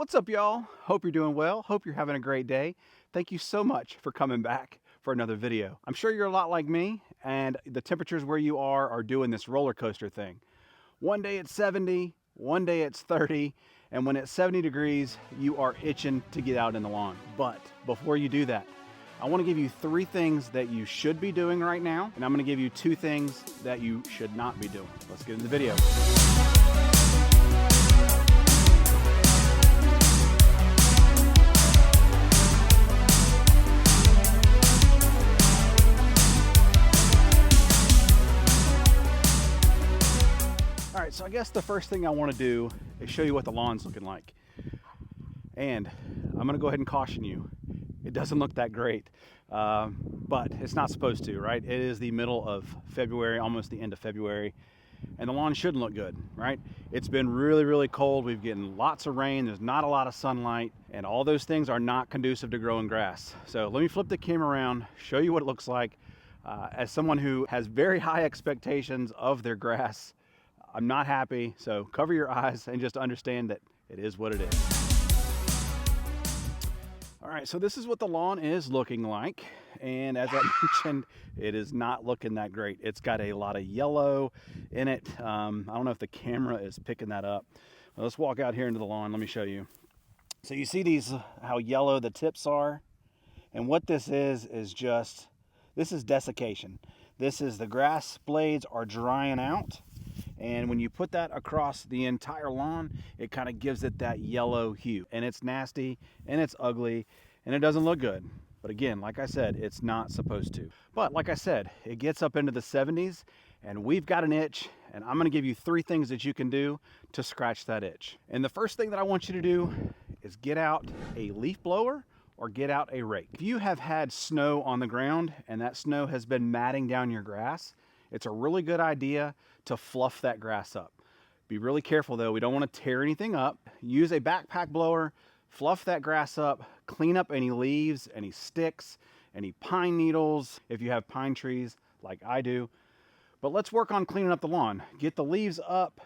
What's up, y'all? Hope you're doing well. Hope you're having a great day. Thank you so much for coming back for another video. I'm sure you're a lot like me, and the temperatures where you are doing this roller coaster thing. One day it's 70, one day it's 30, and when it's 70 degrees, you are itching to get out in the lawn. But before you do that, I want to give you 3 things that you should be doing right now, and I'm going to give you 2 things that you should not be doing. Let's get into the video. All right, so I guess the first thing I want to do is show you what the lawn's looking like. And I'm going to go ahead and caution you, it doesn't look that great, but it's not supposed to, right? It is the middle of February, almost the end of February, and the lawn shouldn't look good, right? It's been really, really cold. We've gotten lots of rain. There's not a lot of sunlight, and all those things are not conducive to growing grass. So let me flip the camera around, show you what it looks like. As someone who has very high expectations of their grass, I'm not happy, so cover your eyes and just understand that it is what it is. All right, so this is what the lawn is looking like. And as I mentioned, it is not looking that great. It's got a lot of yellow in it. I don't know if the camera is picking that up. Well, let's walk out here into the lawn. Let me show you. So you see these, how yellow the tips are? And what this is just, this is desiccation. This is the grass blades are drying out. And when you put that across the entire lawn, it kind of gives it that yellow hue. And it's nasty, and it's ugly, and it doesn't look good. But again, like I said, it's not supposed to. But like I said, it gets up into the 70s, and we've got an itch, and I'm gonna give you 3 things that you can do to scratch that itch. And the first thing that I want you to do is get out a leaf blower or get out a rake. If you have had snow on the ground, and that snow has been matting down your grass, it's a really good idea to fluff that grass up. Be really careful though, we don't want to tear anything up. Use a backpack blower, fluff that grass up, clean up any leaves, any sticks, any pine needles, if you have pine trees like I do. But let's work on cleaning up the lawn. Get the leaves up.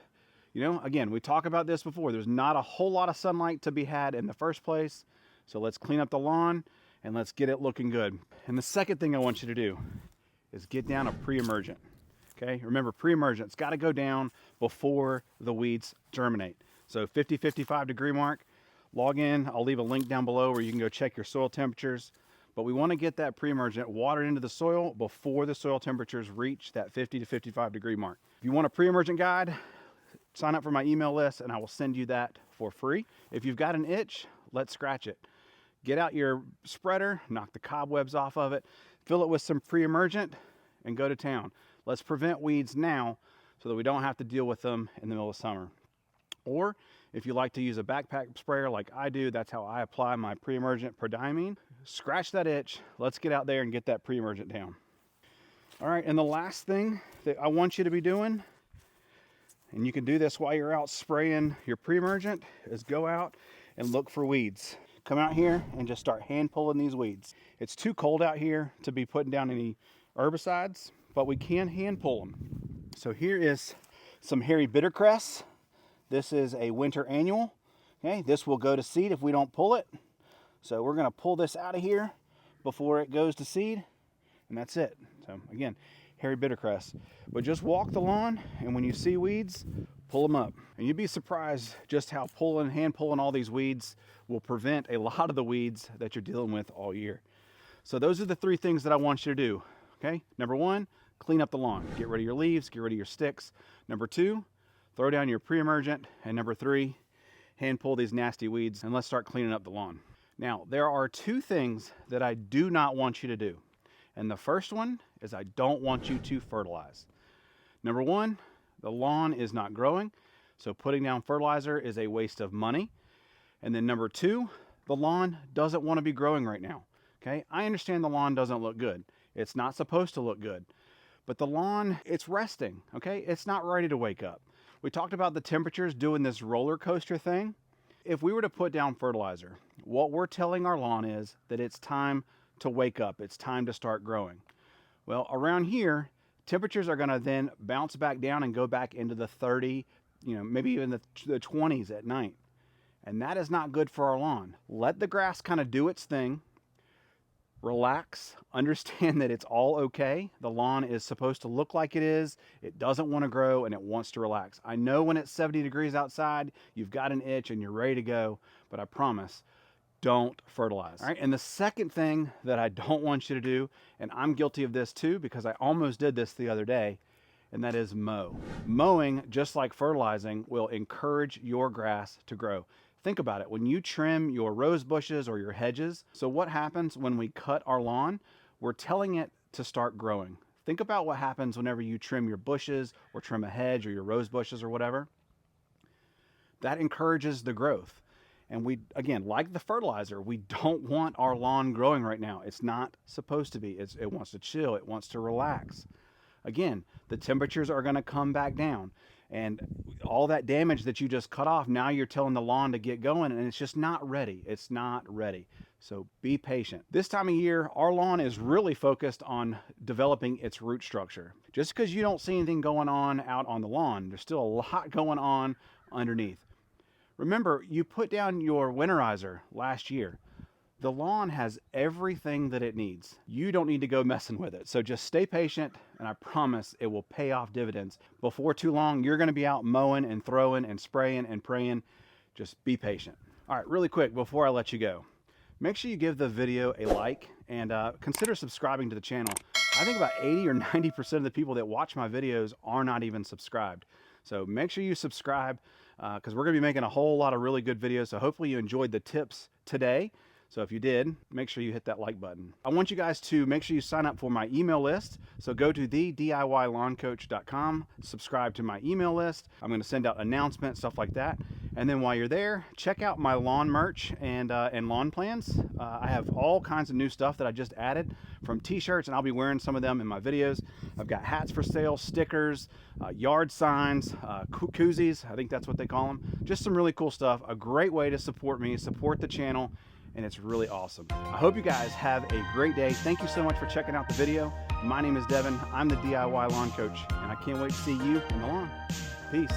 You know, again, we talked about this before. There's not a whole lot of sunlight to be had in the first place. So let's clean up the lawn and let's get it looking good. And the second thing I want you to do is get down a pre-emergent. Okay, remember pre-emergent's got to go down before the weeds germinate. So 50-55 degree mark, log in. I'll leave a link down below where you can go check your soil temperatures. But we want to get that pre-emergent watered into the soil before the soil temperatures reach that 50 to 55 degree mark. If you want a pre-emergent guide, sign up for my email list and I will send you that for free. If you've got an itch, let's scratch it. Get out your spreader, knock the cobwebs off of it, fill it with some pre-emergent, and go to town. Let's prevent weeds now so that we don't have to deal with them in the middle of summer. Or if you like to use a backpack sprayer like I do, that's how I apply my pre-emergent prodiamine. Scratch that itch. Let's get out there and get that pre-emergent down. All right, and the last thing that I want you to be doing, and you can do this while you're out spraying your pre-emergent, is go out and look for weeds. Come out here and just start hand pulling these weeds. It's too cold out here to be putting down any herbicides, but we can hand pull them. So here is some hairy bittercress. This is a winter annual. Okay, this will go to seed if we don't pull it. So we're gonna pull this out of here before it goes to seed, and that's it. So again, hairy bittercress. But just walk the lawn, and when you see weeds, pull them up. And you'd be surprised just how hand pulling all these weeds will prevent a lot of the weeds that you're dealing with all year. So those are the 3 things that I want you to do. Okay, number 1, clean up the lawn. Get rid of your leaves, get rid of your sticks. Number 2, throw down your pre-emergent. And number 3, hand pull these nasty weeds, and let's start cleaning up the lawn. Now, there are 2 things that I do not want you to do. And the first one is I don't want you to fertilize. Number 1, the lawn is not growing, so putting down fertilizer is a waste of money. And then number 2, the lawn doesn't want to be growing right now. Okay, I understand the lawn doesn't look good. It's not supposed to look good. But the lawn, it's resting, okay? It's not ready to wake up. We talked about the temperatures doing this roller coaster thing. If we were to put down fertilizer, what we're telling our lawn is that it's time to wake up. It's time to start growing. Well, around here, temperatures are gonna then bounce back down and go back into the 30, maybe even the 20s at night. And that is not good for our lawn. Let the grass kind of do its thing. Relax, understand that it's all okay. The lawn is supposed to look like it is. It doesn't want to grow and it wants to relax. I know when it's 70 degrees outside, you've got an itch and you're ready to go, but I promise, don't fertilize. All right, and the second thing that I don't want you to do, and I'm guilty of this too because I almost did this the other day, and that is mow. Mowing, just like fertilizing, will encourage your grass to grow. Think about it. When you trim your rose bushes or your hedges, so what happens when we cut our lawn? We're telling it to start growing. Think about what happens whenever you trim your bushes or trim a hedge or your rose bushes or whatever. That encourages the growth. And we, again, like the fertilizer, we don't want our lawn growing right now. It's not supposed to be. It wants to chill. It wants to relax. Again, the temperatures are going to come back down. And all that damage that you just cut off, now you're telling the lawn to get going, and it's just not ready. It's not ready. So be patient. This time of year, our lawn is really focused on developing its root structure. Just because you don't see anything going on out on the lawn, there's still a lot going on underneath. Remember, you put down your winterizer last year. The lawn has everything that it needs. You don't need to go messing with it. So just stay patient, and I promise it will pay off dividends. Before too long, you're going to be out mowing and throwing and spraying and praying. Just be patient. All right, really quick before I let you go, make sure you give the video a like and consider subscribing to the channel. I think about 80 or 90% of the people that watch my videos are not even subscribed. So make sure you subscribe because we're going to be making a whole lot of really good videos. So hopefully you enjoyed the tips today. So if you did, make sure you hit that like button. I want you guys to make sure you sign up for my email list. So go to thediylawncoach.com, subscribe to my email list. I'm going to send out announcements, stuff like that. And then while you're there, check out my lawn merch and lawn plans. I have all kinds of new stuff that I just added, from t-shirts, and I'll be wearing some of them in my videos. I've got hats for sale, stickers, yard signs, koozies, I think that's what they call them. Just some really cool stuff. A great way to support me, support the channel, and it's really awesome. I hope you guys have a great day. Thank you so much for checking out the video. My name is Devin. I'm the DIY Lawn Coach, and I can't wait to see you in the lawn. Peace.